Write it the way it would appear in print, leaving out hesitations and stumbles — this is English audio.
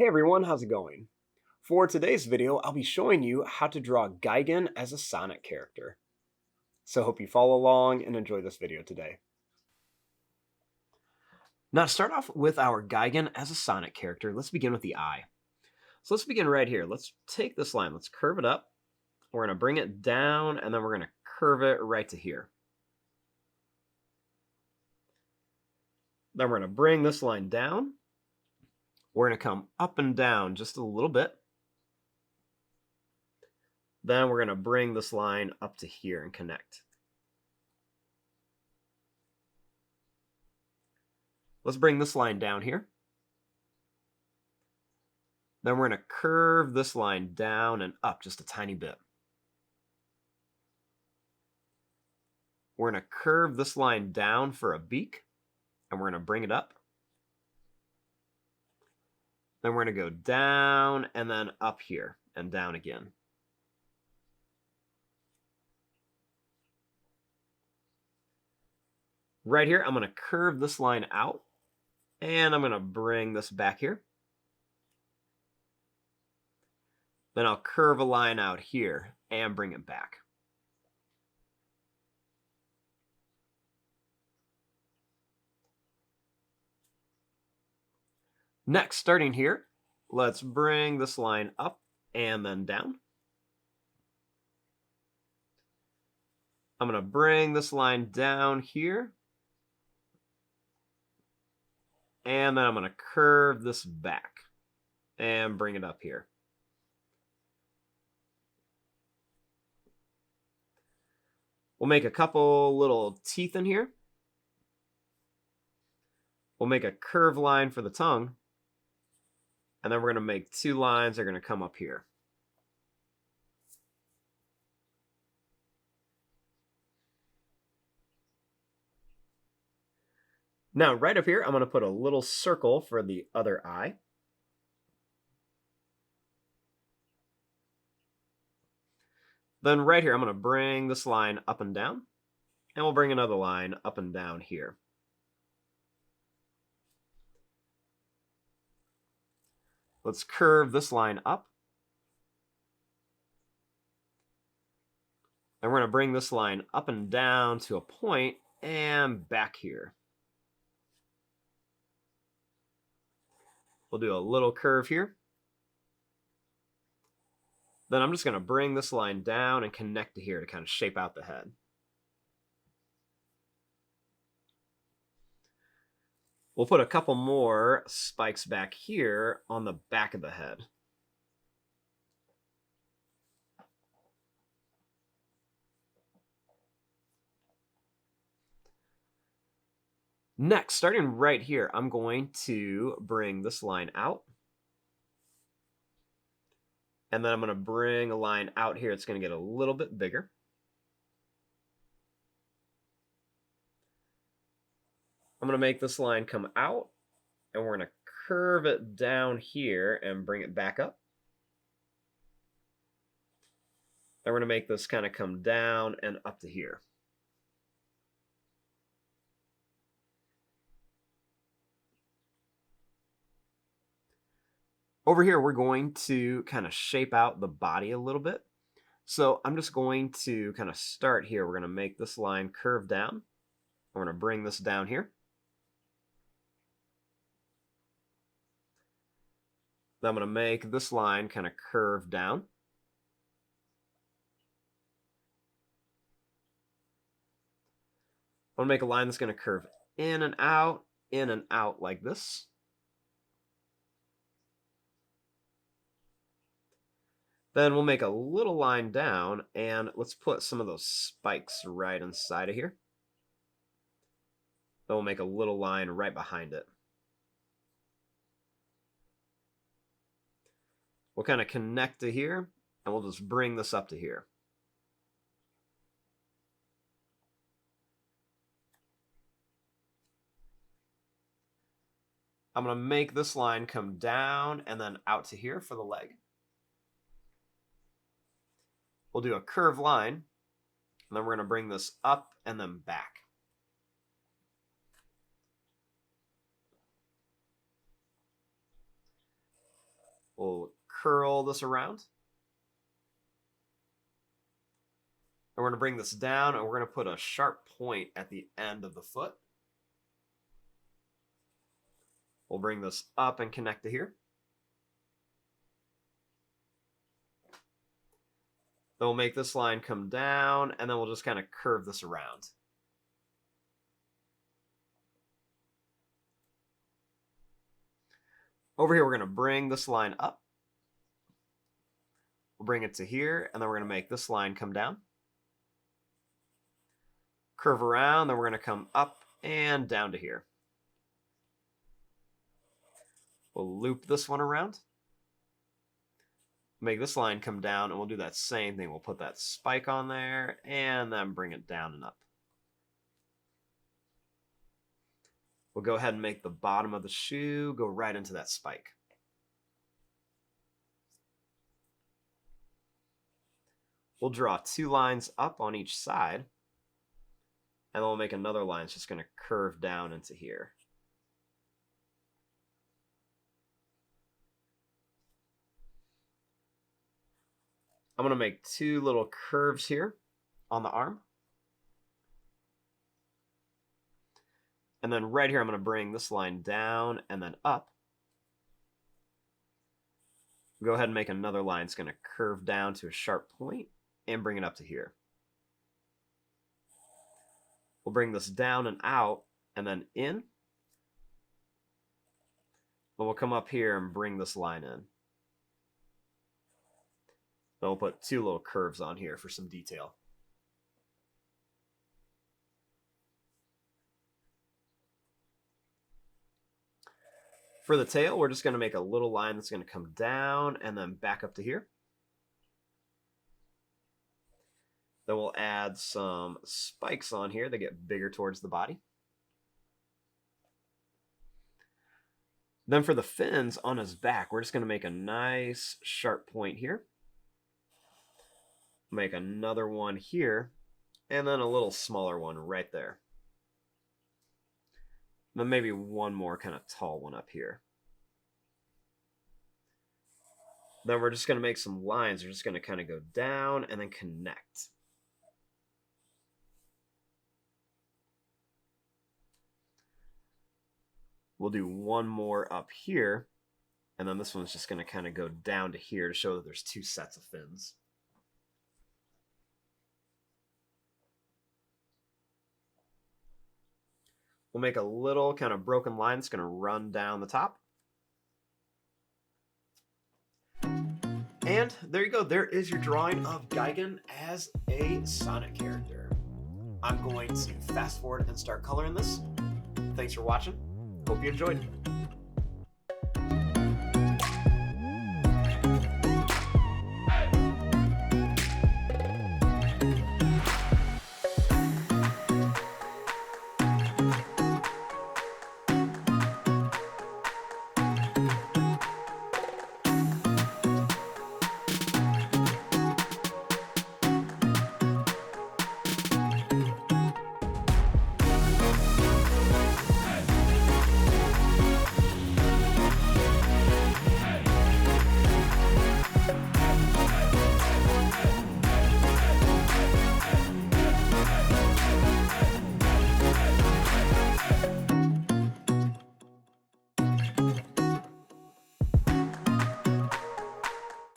Hey everyone, how's it going? For today's video, I'll be showing you how to draw Gigan as a Sonic character. So hope you follow along and enjoy this video today. Now to start off with our Gigan as a Sonic character, let's begin with the eye. So let's begin right here. Let's take this line, let's curve it up. We're going to bring it down and then we're going to curve it right to here. Then we're going to bring this line down. We're going to come up and down just a little bit. Then we're going to bring this line up to here and connect. Let's bring this line down here. Then we're going to curve this line down and up just a tiny bit. We're going to curve this line down for a beak, and we're going to bring it up. Then we're going to go down and then up here and down again. Right here, I'm going to curve this line out, and I'm going to bring this back here. Then I'll curve a line out here and bring it back. Next, starting here, let's bring this line up and then down. I'm going to bring this line down here. And then I'm going to curve this back and bring it up here. We'll make a couple little teeth in here. We'll make a curved line for the tongue. And then we're going to make two lines that are going to come up here. Now, right up here, I'm going to put a little circle for the other eye. Then right here, I'm going to bring this line up and down. And we'll bring another line up and down here. Let's curve this line up. And we're going to bring this line up and down to a point and back here. We'll do a little curve here. Then I'm just going to bring this line down and connect to here to kind of shape out the head. We'll put a couple more spikes back here on the back of the head. Next, starting right here, I'm going to bring this line out. And then I'm going to bring a line out here. It's going to get a little bit bigger. I'm going to make this line come out, and we're going to curve it down here and bring it back up. Then we're going to make this kind of come down and up to here. Over here, we're going to kind of shape out the body a little bit. So I'm just going to kind of start here. We're going to make this line curve down. We're going to bring this down here. Then I'm going to make this line kind of curve down. I'm going to make a line that's going to curve in and out like this. Then we'll make a little line down, and let's put some of those spikes right inside of here. Then we'll make a little line right behind it. We'll kind of connect to here, and we'll just bring this up to here. I'm going to make this line come down and then out to here for the leg. We'll do a curved line, and then we're going to bring this up and then back. We'll curl this around. And we're going to bring this down, and we're going to put a sharp point at the end of the foot. We'll bring this up and connect to here. Then we'll make this line come down, and then we'll just kind of curve this around. Over here, we're going to bring this line up. We'll bring it to here, and then we're going to make this line come down. Curve around, then we're going to come up and down to here. We'll loop this one around. Make this line come down, and we'll do that same thing. We'll put that spike on there, and then bring it down and up. We'll go ahead and make the bottom of the shoe go right into that spike. We'll draw 2 lines up on each side, and then we'll make another line that's just going to curve down into here. I'm going to make 2 little curves here on the arm. And then right here, I'm going to bring this line down and then up. Go ahead and make another line that's going to curve down to a sharp point and bring it up to here. We'll bring this down and out and then in. And we'll come up here and bring this line in. Then we'll put 2 little curves on here for some detail. For the tail, we're just going to make a little line that's going to come down and then back up to here. Then we'll add some spikes on here that get bigger towards the body. Then for the fins on his back, we're just going to make a nice sharp point here. Make another one here, and then a little smaller one right there. Then maybe one more kind of tall one up here. Then we're just going to make some lines. We're just going to kind of go down and then connect. We'll do one more up here, and then this one's just going to kind of go down to here to show that there's 2 sets of fins. We'll make a little kind of broken line that's going to run down the top. And there you go. There is your drawing of Gigan as a Sonic character. I'm going to fast forward and start coloring this. Thanks for watching. Hope you enjoyed.